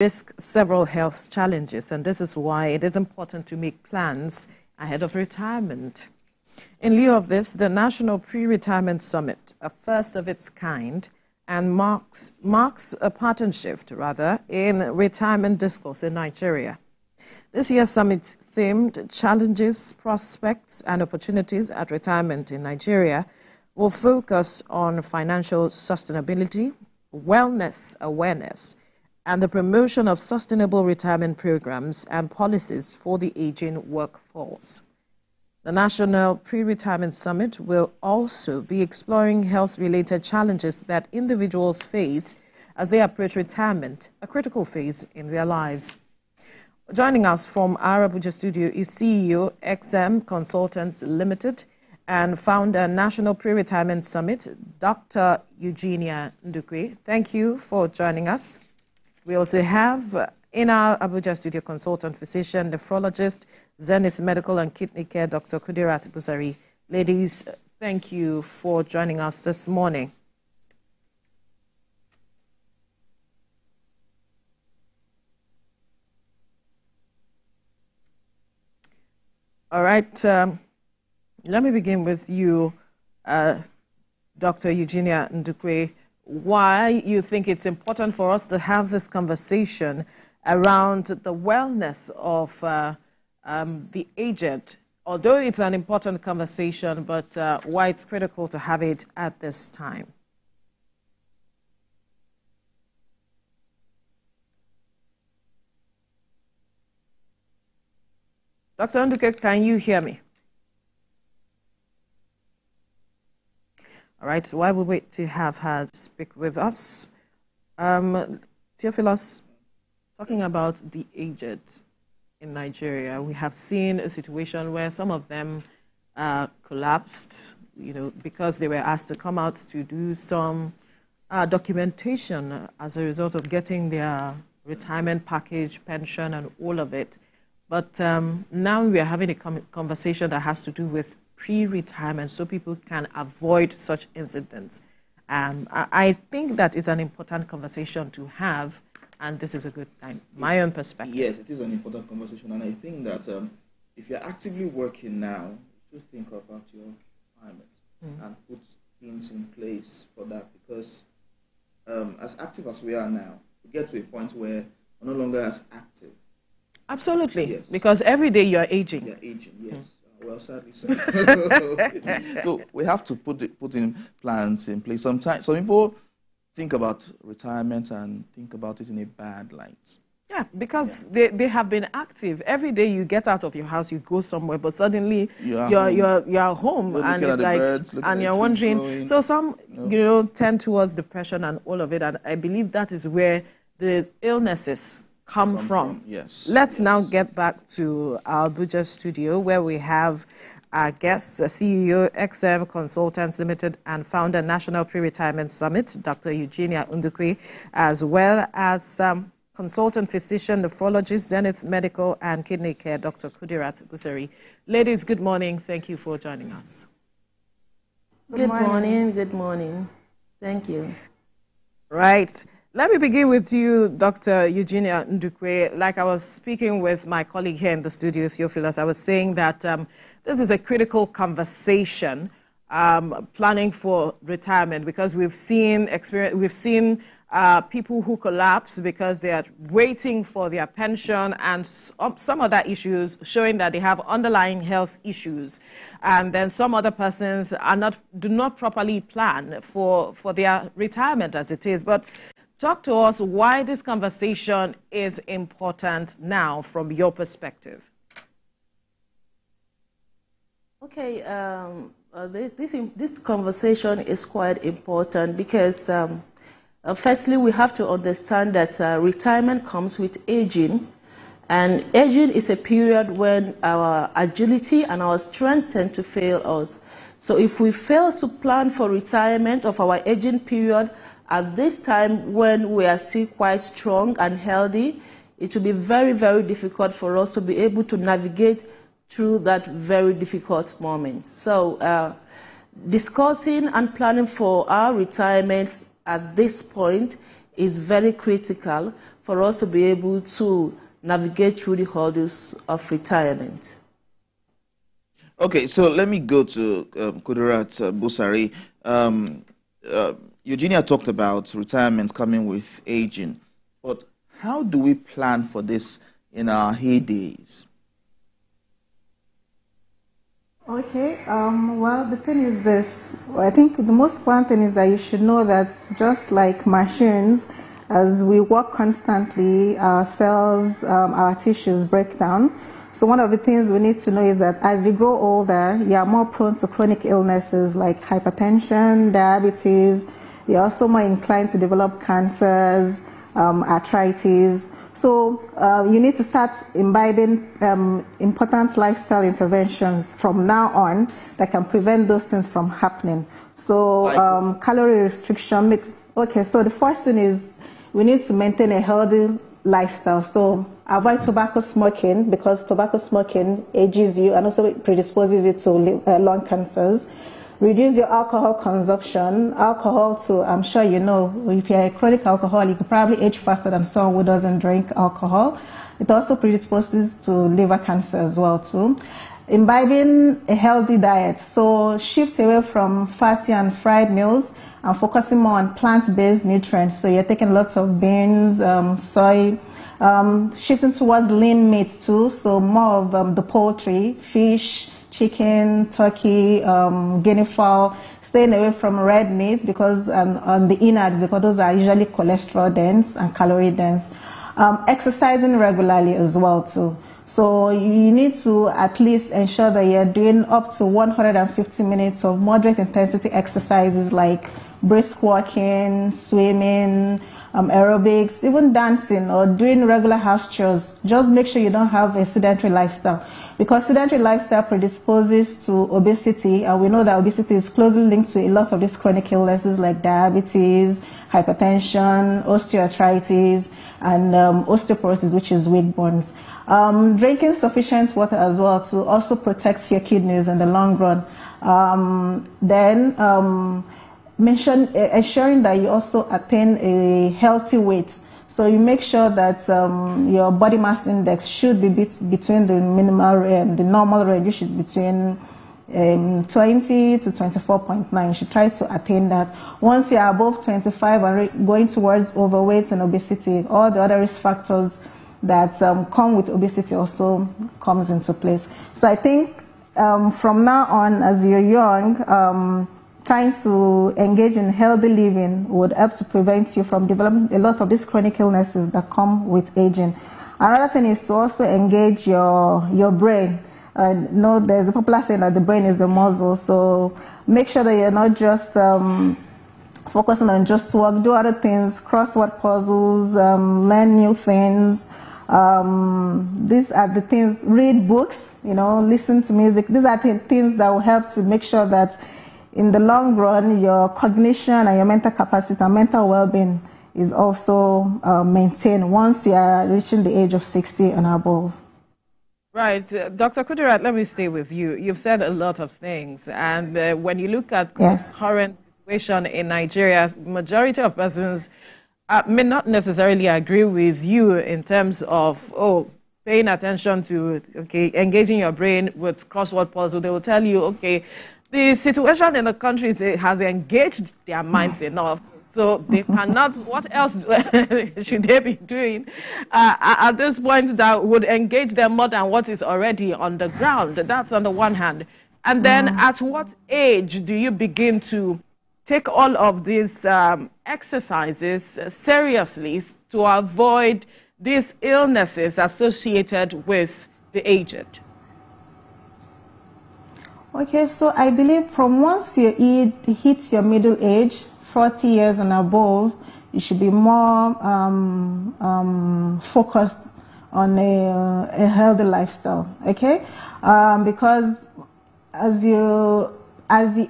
risk several health challenges, and this is why it is important to make plans ahead of retirement. In lieu of this, the National Pre-Retirement Summit, a first of its kind, and marks a pattern shift, in retirement discourse in Nigeria. This year's summit themed Challenges, Prospects and Opportunities at Retirement in Nigeria will focus on financial sustainability, wellness awareness, and the promotion of sustainable retirement programs and policies for the aging workforce. The National Pre-Retirement Summit will also be exploring health-related challenges that individuals face as they approach retirement, a critical phase in their lives. Joining us from our Abuja studio is CEO, XM Consultants Limited, and founder, National Pre-Retirement Summit, Dr. Eugenia Ndukwe. Thank you for joining us. We also have in our Abuja studio consultant physician, nephrologist, Zenith Medical and Kidney Care, Dr. Kudirat Busari. Ladies, thank you for joining us this morning. All right, let me begin with you, Dr. Eugenia Ndukwe. Why you think it's important for us to have this conversation around the wellness of the aged, although it's an important conversation, but why it's critical to have it at this time? Dr. Ndukwe, can you hear me? All right, so while we wait to have her speak with us, Theophilus, talking about the aged in Nigeria, we have seen a situation where some of them collapsed, because they were asked to come out to do some documentation as a result of getting their retirement package, pension, and all of it. But now we are having a conversation that has to do with pre-retirement so people can avoid such incidents. I think that is an important conversation to have, and this is a good time. My own perspective. Yes, it is an important conversation, and I think that if you're actively working now, you should think about your retirement and put things in place for that, because as active as we are now, we get to a point where we're no longer as active. Absolutely, yes. Because every day you're aging. You're aging, yes. Well, sadly so. So we have to put in plans in place. Sometimes some people think about retirement and think about it in a bad light. Yeah, because they have been active. Every day you get out of your house, you go somewhere, but suddenly you're home and it's like, birds, and you're wondering. Growing. So some tend towards depression and all of it, and I believe that is where the illnesses come from. Yes. Let's now get back to our Abuja studio, where we have our guests, CEO, XM Consultants Limited, and founder, National Pre-Retirement Summit, Dr. Eugenia Ndukwe, as well as consultant physician, nephrologist, Zenith Medical and Kidney Care, Dr. Kudirat Busari. Ladies, good morning. Thank you for joining us. Good morning. Good morning. Thank you. Right. Let me begin with you, Dr. Eugenia Ndukwe. Like I was speaking with my colleague here in the studio, Theophilus, I was saying that this is a critical conversation, planning for retirement, because we've seen people who collapse because they are waiting for their pension and some other issues showing that they have underlying health issues. And then some other persons do not properly plan for their retirement as it is. But talk to us why this conversation is important now from your perspective. Okay, this conversation is quite important because firstly, we have to understand that retirement comes with aging, and aging is a period when our agility and our strength tend to fail us. So if we fail to plan for retirement of our aging period at this time when we are still quite strong and healthy, it will be very, very difficult for us to be able to navigate through that very difficult moment. So discussing and planning for our retirement at this point is very critical for us to be able to navigate through the hurdles of retirement. Okay, so let me go to Kudirat Busari. Eugenia talked about retirement coming with aging, but how do we plan for this in our heydays? Okay, well, the thing is this. I think the most important thing is that you should know that just like machines, as we work constantly, our cells, our tissues break down. So one of the things we need to know is that as you grow older, you are more prone to chronic illnesses like hypertension, diabetes. You're also more inclined to develop cancers, arthritis. So you need to start imbibing important lifestyle interventions from now on that can prevent those things from happening. So calorie restriction. Okay, so the first thing is we need to maintain a healthy lifestyle. So avoid tobacco smoking, because tobacco smoking ages you and also predisposes you to lung cancers. Reduce your alcohol consumption. Alcohol, too, I'm sure you know, if you're a chronic alcoholic, you probably age faster than someone who doesn't drink alcohol. It also predisposes to liver cancer as well, too. Imbibing a healthy diet. So shift away from fatty and fried meals and focusing more on plant-based nutrients. So you're taking lots of beans, soy, shifting towards lean meat, too. So more of the poultry, fish, chicken, turkey, guinea fowl, staying away from red meat because on the innards, because those are usually cholesterol dense and calorie dense. Exercising regularly as well too. So you need to at least ensure that you're doing up to 150 minutes of moderate intensity exercises like brisk walking, swimming, aerobics, even dancing or doing regular house chores. Just make sure you don't have a sedentary lifestyle, because sedentary lifestyle predisposes to obesity, and we know that obesity is closely linked to a lot of these chronic illnesses like diabetes, hypertension, osteoarthritis, and osteoporosis, which is weak bones. Drinking sufficient water as well to also protect your kidneys in the long run. Ensuring that you also attain a healthy weight. So you make sure that your body mass index should be between the minimal and the normal range. You should be between 20 to 24.9. You should try to attain that. Once you are above 25 and going towards overweight and obesity, all the other risk factors that come with obesity also comes into place. So I think from now on, as you're young, trying to engage in healthy living would help to prevent you from developing a lot of these chronic illnesses that come with aging. Another thing is to also engage your brain. No, there's a popular saying that the brain is a muscle, so make sure that you're not just focusing on just work. Do other things, crossword puzzles, learn new things. These are the things, read books, listen to music. These are the things that will help to make sure that in the long run, your cognition and your mental capacity and mental well-being is also maintained once you are reaching the age of 60 and above. Right. Dr. Kudirat, let me stay with you. You've said a lot of things. And when you look at the current situation in Nigeria, majority of persons may not necessarily agree with you in terms of, paying attention to, engaging your brain with crossword puzzle. They will tell you, the situation in the country has engaged their minds enough, so they cannot, what else should they be doing at this point that would engage them more than what is already on the ground? That's on the one hand. And then at what age do you begin to take all of these exercises seriously to avoid these illnesses associated with the aged? Okay, so I believe from once you hit your middle age, 40 years and above, you should be more focused on a healthy lifestyle, okay? Because as you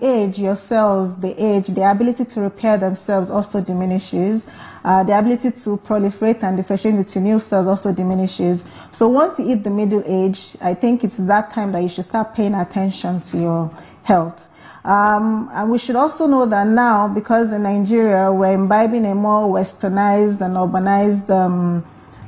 age, your cells, the ability to repair themselves also diminishes. The ability to proliferate and differentiate into new cells also diminishes. So once you hit the middle age, I think it's that time that you should start paying attention to your health. And we should also know that now, because in Nigeria, we're imbibing a more westernized and urbanized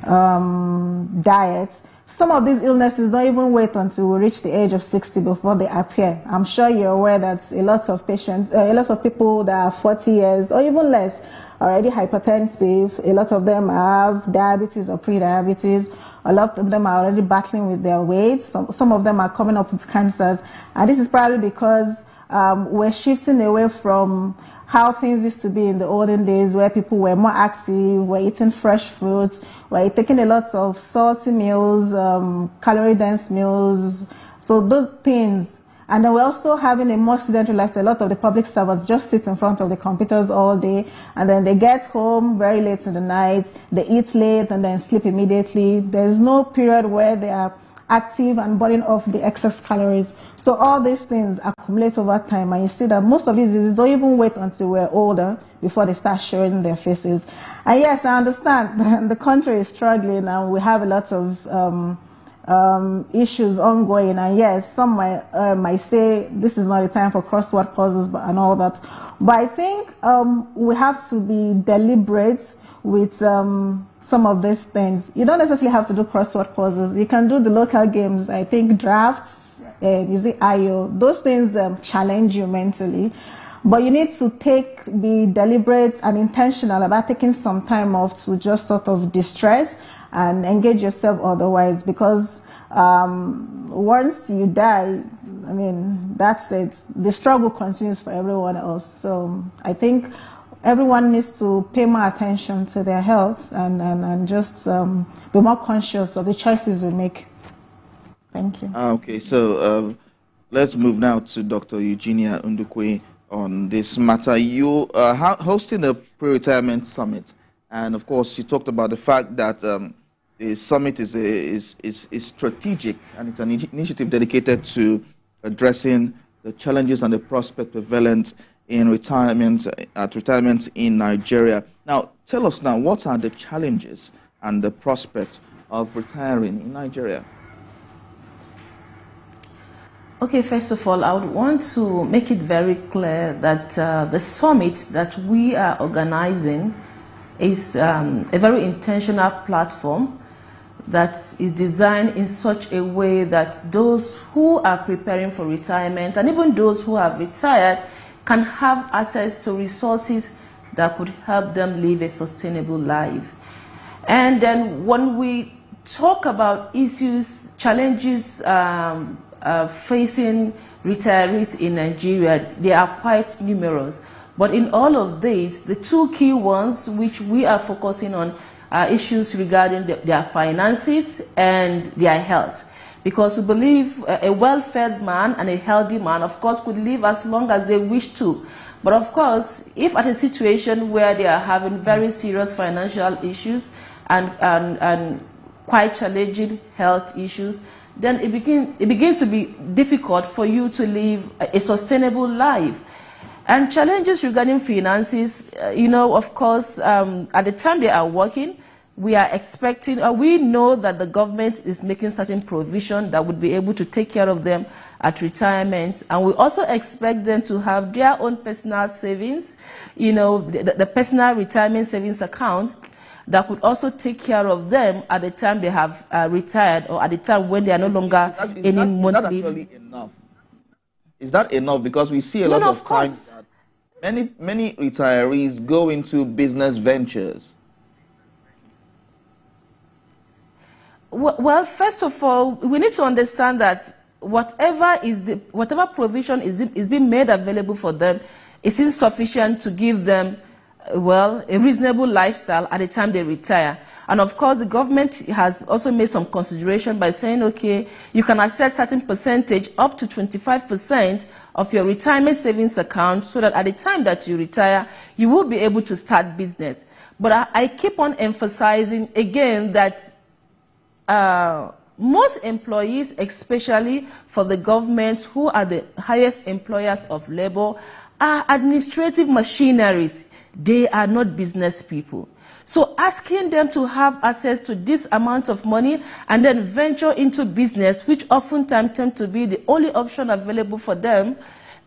diet. Some of these illnesses don't even wait until we reach the age of 60 before they appear. I'm sure you're aware that a lot of people that are 40 years or even less are already hypertensive. A lot of them have diabetes or pre-diabetes. A lot of them are already battling with their weight. Some of them are coming up with cancers. And this is probably because we're shifting away from how things used to be in the olden days, where people were more active, were eating fresh fruits, were taking a lot of salty meals, calorie-dense meals, so those things. And then we're also having a more sedentary lifestyle. A lot of the public servants just sit in front of the computers all day, and then they get home very late in the night, they eat late, and then sleep immediately. There's no period where they are active and burning off the excess calories. So all these things accumulate over time, and you see that most of these diseases don't even wait until we're older before they start showing their faces. And yes, I understand the country is struggling, and we have a lot of issues ongoing. And yes, some might say this is not the time for crossword puzzles and all that. But I think we have to be deliberate with some of these things. You don't necessarily have to do crossword puzzles. You can do the local games. I think drafts, is it IO? Those things challenge you mentally. But you need to be deliberate and intentional about taking some time off to just sort of distress and engage yourself otherwise, because once you die, I mean, that's it. The struggle continues for everyone else. So I think everyone needs to pay more attention to their health and just be more conscious of the choices we make. Thank you. Okay, so let's move now to Dr. Eugenia Ndukwe on this matter. You are hosting a pre-retirement summit, and of course you talked about the fact that the summit is strategic, and it's an initiative dedicated to addressing the challenges and the prospect prevalent in retirement in Nigeria. Now, tell us now, what are the challenges and the prospects of retiring in Nigeria? Okay, first of all, I would want to make it very clear that the summit that we are organizing is a very intentional platform that is designed in such a way that those who are preparing for retirement and even those who have retired can have access to resources that could help them live a sustainable life. And then when we talk about issues, challenges facing retirees in Nigeria, they are quite numerous. But in all of these, the two key ones which we are focusing on are issues regarding their finances and their health. Because we believe a well-fed man and a healthy man, of course, could live as long as they wish to. But of course, if at a situation where they are having very serious financial issues and quite challenging health issues, then it begins to be difficult for you to live a sustainable life. And challenges regarding finances, of course, at the time they are working, we are expecting, or we know that the government is making certain provision that would be able to take care of them at retirement. And we also expect them to have their own personal savings, the personal retirement savings account that could also take care of them at the time they have retired, or at the time when they are no longer earning monthly. Is that actually enough? Is that enough? Because we see a lot of times that many retirees go into business ventures. Well, first of all, we need to understand that whatever provision is being made available for them is insufficient to give them, well, a reasonable lifestyle at the time they retire. And of course, the government has also made some consideration by saying, okay, you can accept certain percentage, up to 25% of your retirement savings account, so that at the time that you retire, you will be able to start business. But I keep on emphasizing again that most employees, especially for the government, who are the highest employers of labor, are administrative machineries. They are not business people. So asking them to have access to this amount of money and then venture into business, which oftentimes tend to be the only option available for them,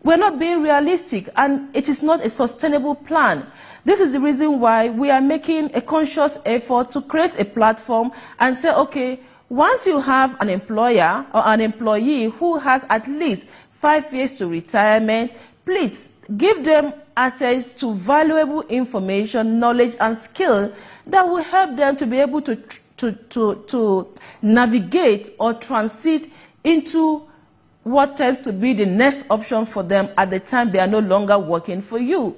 we're not being realistic, and it is not a sustainable plan. This is the reason why we are making a conscious effort to create a platform and say, okay, once you have an employer or an employee who has at least 5 years to retirement, please give them access to valuable information, knowledge, and skill that will help them to be able to navigate or transit into what tends to be the next option for them at the time they are no longer working for you.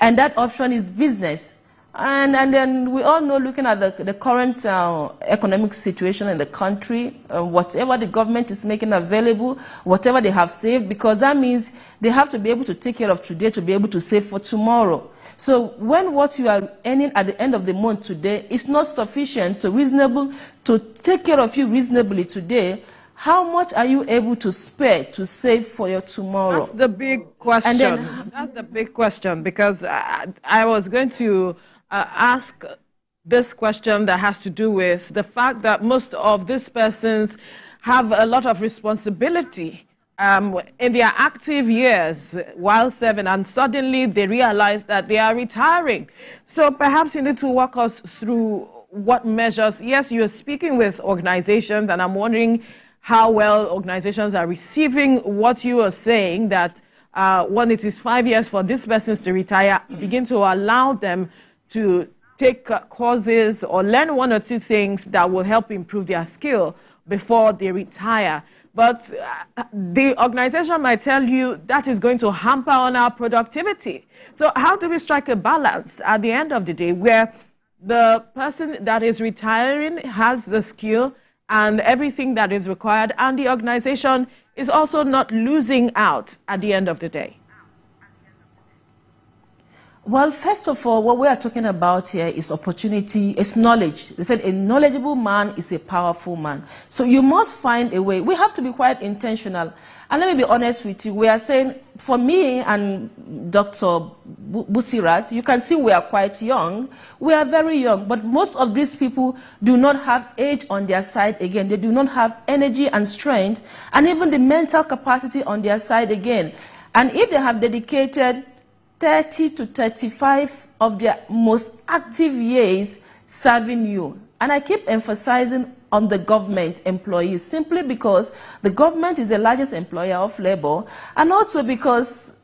And that option is business. And then we all know, looking at the current economic situation in the country, whatever the government is making available, whatever they have saved, because that means they have to be able to take care of today to be able to save for tomorrow. So when what you are earning at the end of the month today is not sufficient, so reasonable to take care of you reasonably today, how much are you able to spare to save for your tomorrow? That's the big question. That's the big question, because I was going to ask this question that has to do with the fact that most of these persons have a lot of responsibility in their active years while serving, and suddenly they realize that they are retiring. So perhaps you need to walk us through what measures. Yes, you're speaking with organizations, and I'm wondering how well organizations are receiving what you are saying, that when it is 5 years for these persons to retire, begin to allow them to take courses or learn 1 or 2 things that will help improve their skill before they retire. But the organization might tell you that is going to hamper on our productivity. So how do we strike a balance at the end of the day where the person that is retiring has the skill and everything that is required, and the organization is also not losing out at the end of the day? Well, first of all, what we are talking about here is opportunity, it's knowledge. They said a knowledgeable man is a powerful man. So you must find a way. We have to be quite intentional. And let me be honest with you. We are saying, for me and Dr. Busirat, you can see we are quite young. We are very young. But most of these people do not have age on their side again. They do not have energy and strength, and even the mental capacity on their side again. And if they have dedicated 30 to 35 of their most active years serving you. And I keep emphasizing on the government employees, simply because the government is the largest employer of labor, and also because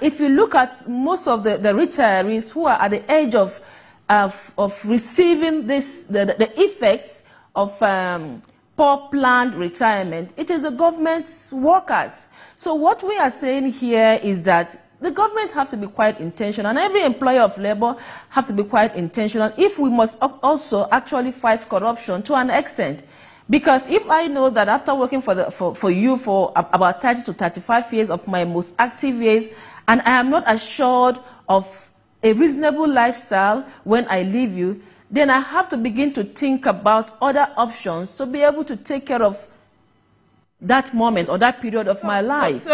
if you look at most of the retirees who are at the age of receiving this, the effects of poor planned retirement, it is the government's workers. So what we are saying here is that the government have to be quite intentional, and every employer of labor have to be quite intentional if we must also actually fight corruption to an extent. Because if I know that after working for you for about 30 to 35 years of my most active years, and I am not assured of a reasonable lifestyle when I leave you, then I have to begin to think about other options to be able to take care of that moment or that period of my life.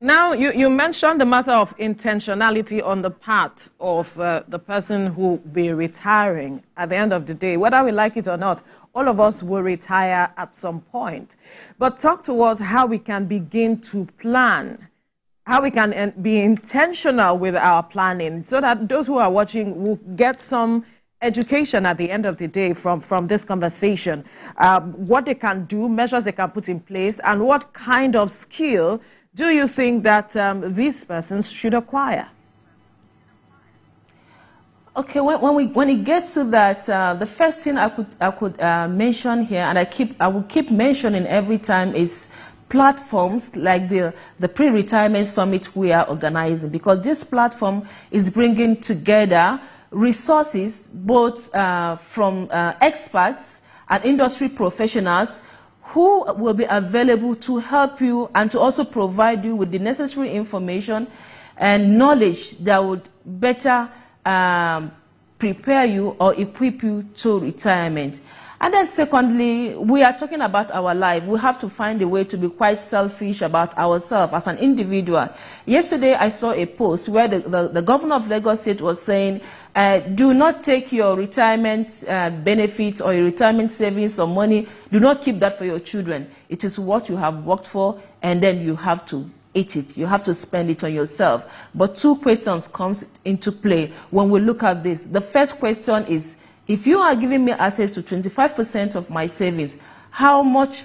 Now, you mentioned the matter of intentionality on the part of the person who will be retiring at the end of the day. Whether we like it or not, all of us will retire at some point. But talk to us how we can begin to plan, how we can be intentional with our planning, so that those who are watching will get some education at the end of the day from this conversation. What they can do, measures they can put in place, and what kind of skill do you think that these persons should acquire? Okay, when it gets to that, the first thing I could mention here, and I will keep mentioning every time, is platforms like the pre-retirement summit we are organizing, because this platform is bringing together resources both from experts and industry professionals who will be available to help you and to also provide you with the necessary information and knowledge that would better prepare you or equip you to retirement. And then secondly, we are talking about our life. We have to find a way to be quite selfish about ourselves as an individual. Yesterday, I saw a post where the governor of Lagos State was saying, do not take your retirement benefits or your retirement savings or money. Do not keep that for your children. It is what you have worked for, and then you have to eat it. You have to spend it on yourself. But two questions comes into play when we look at this. The first question is, if you are giving me access to 25% of my savings, how much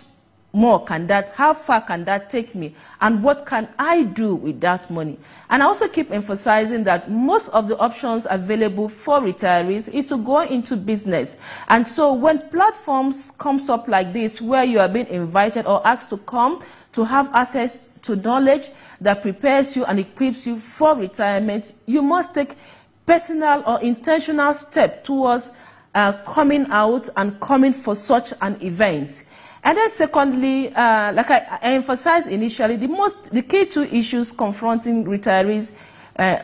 more can that, how far can that take me? And what can I do with that money? And I also keep emphasizing that most of the options available for retirees is to go into business. And so when platforms comes up like this, where you are being invited or asked to come to have access to knowledge that prepares you and equips you for retirement, you must take personal or intentional step towards coming out and coming for such an event. And then secondly, like I emphasized initially, the key two issues confronting retirees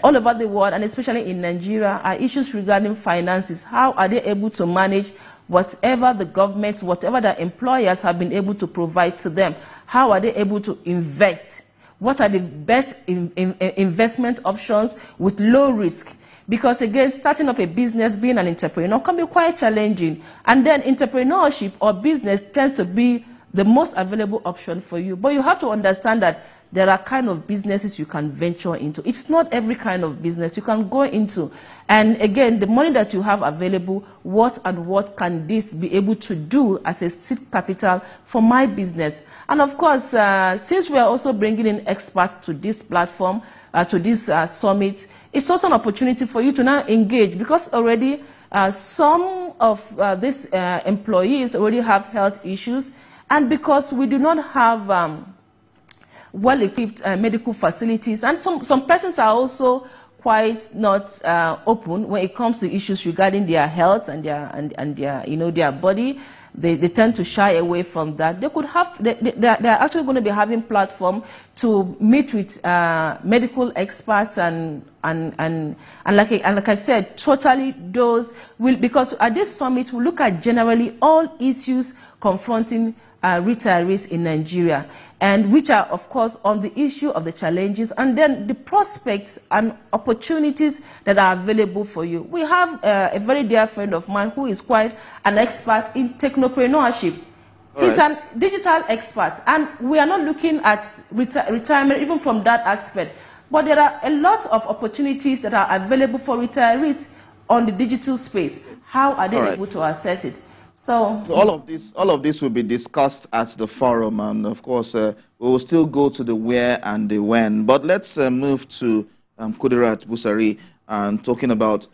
all over the world, and especially in Nigeria, are issues regarding finances. How are they able to manage whatever the government, whatever the employers have been able to provide to them? How are they able to invest? What are the best investment options with low risk? Because again, starting up a business, being an entrepreneur can be quite challenging. And then entrepreneurship or business tends to be the most available option for you. But you have to understand that there are kind of businesses you can venture into. It's not every kind of business you can go into. And again, the money that you have available, what can this be able to do as a seed capital for my business? And of course, since we are also bringing in experts to this platform, to this summit, it's also an opportunity for you to now engage, because already some of these employees already have health issues, and because we do not have well-equipped medical facilities, and some persons are also quite not open when it comes to issues regarding their health and their their body. They tend to shy away from that. They could have, they're actually going to be having platform to meet with medical experts and like I said, totally those will, because at this summit we look at generally all issues confronting retirees in Nigeria, and which are of course on the issue of the challenges and then the prospects and opportunities that are available for you. We have a very dear friend of mine who is quite an expert in technopreneurship. He's a digital expert, and we are not looking at retirement even from that aspect. But there are a lot of opportunities that are available for retirees on the digital space. How are they able to access it? So all of this will be discussed at the forum, and of course we will still go to the where and the when. But let's move to Kudirat Busari and talking about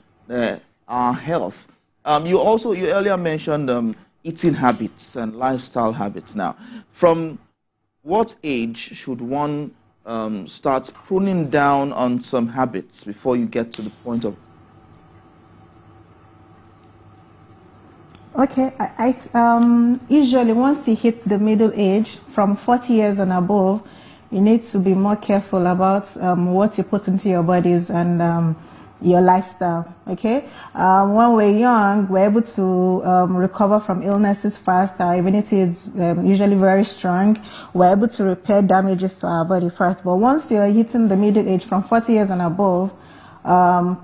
our health. You earlier mentioned eating habits and lifestyle habits. Now, from what age should one start pruning down on some habits before you get to the point of? Okay, usually once you hit the middle age, from 40 years and above, you need to be more careful about what you put into your bodies and your lifestyle, okay? When we're young, we're able to recover from illnesses fast. Our immunity is usually very strong. We're able to repair damages to our body first. But once you're hitting the middle age, from 40 years and above,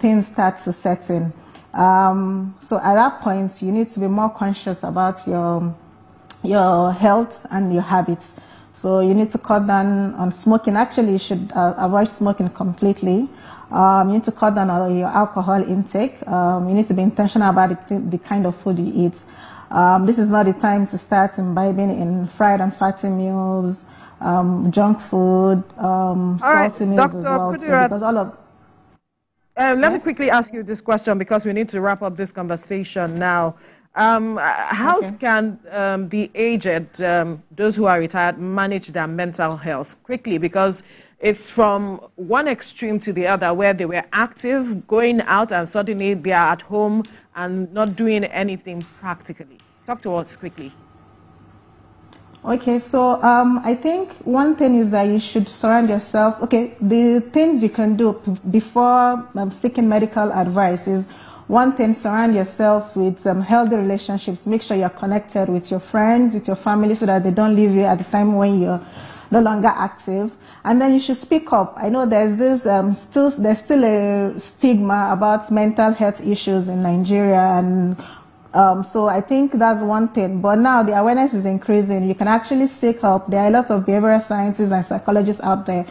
things start to set in. So at that point, you need to be more conscious about your health and your habits. So you need to cut down on smoking. Actually, you should avoid smoking completely. You need to cut down on your alcohol intake. You need to be intentional about the kind of food you eat. This is not the time to start imbibing in fried and fatty meals, junk food, salty meals as well. Because all of let me quickly ask you this question, because we need to wrap up this conversation now. How can the aged, those who are retired, manage their mental health quickly? Because it's from one extreme to the other, where they were active, going out, and suddenly they are at home and not doing anything practically. Talk to us quickly. Okay, so I think one thing is that you should surround yourself. Okay, the things you can do before seeking medical advice is, one thing, surround yourself with healthy relationships. Make sure you're connected with your friends, with your family, so that they don't leave you at the time when you're no longer active. And then you should speak up. I know there's this there's still a stigma about mental health issues in Nigeria, and So I think that's one thing. But now the awareness is increasing. You can actually seek help. There are a lot of behavioral scientists and psychologists out there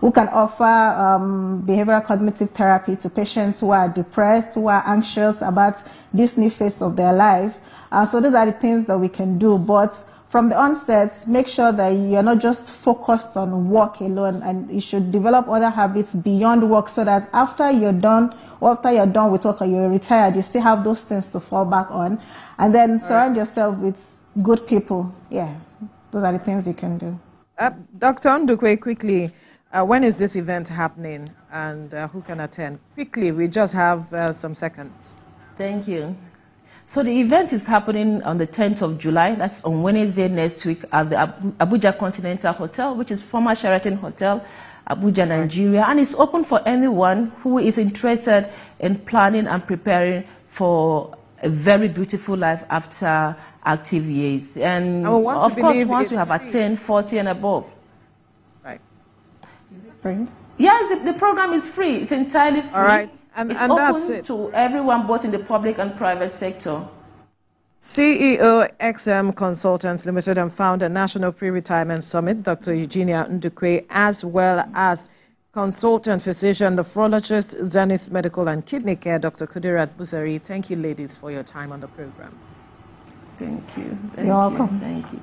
who can offer behavioral cognitive therapy to patients who are depressed, who are anxious about this new phase of their life. So those are the things that we can do. But from the onset, make sure that you're not just focused on work alone, and you should develop other habits beyond work so that after you're done with work or you're retired, you still have those things to fall back on. And then surround yourself with good people. Yeah, those are the things you can do. Dr. Ndukwe, quickly, when is this event happening and who can attend? Quickly, we just have some seconds. Thank you. So the event is happening on the 10th of July. That's on Wednesday next week at the Abuja Continental Hotel, which is former Sheraton Hotel, Abuja, Nigeria. And it's open for anyone who is interested in planning and preparing for a very beautiful life after active years. And of course, once you have attained 40 and above. Right. Is it free? Yes, the program is free. It's entirely free. All right. It's and open that's it. to everyone, both in the public and private sector. CEO XM Consultants Limited and founder National Pre-Retirement Summit, Dr. Eugenia Ndukwe, as well as consultant physician, nephrologist, Zenith Medical and Kidney Care, Dr. Kudirat Busari. Thank you, ladies, for your time on the program. Thank you. You're welcome. Thank you.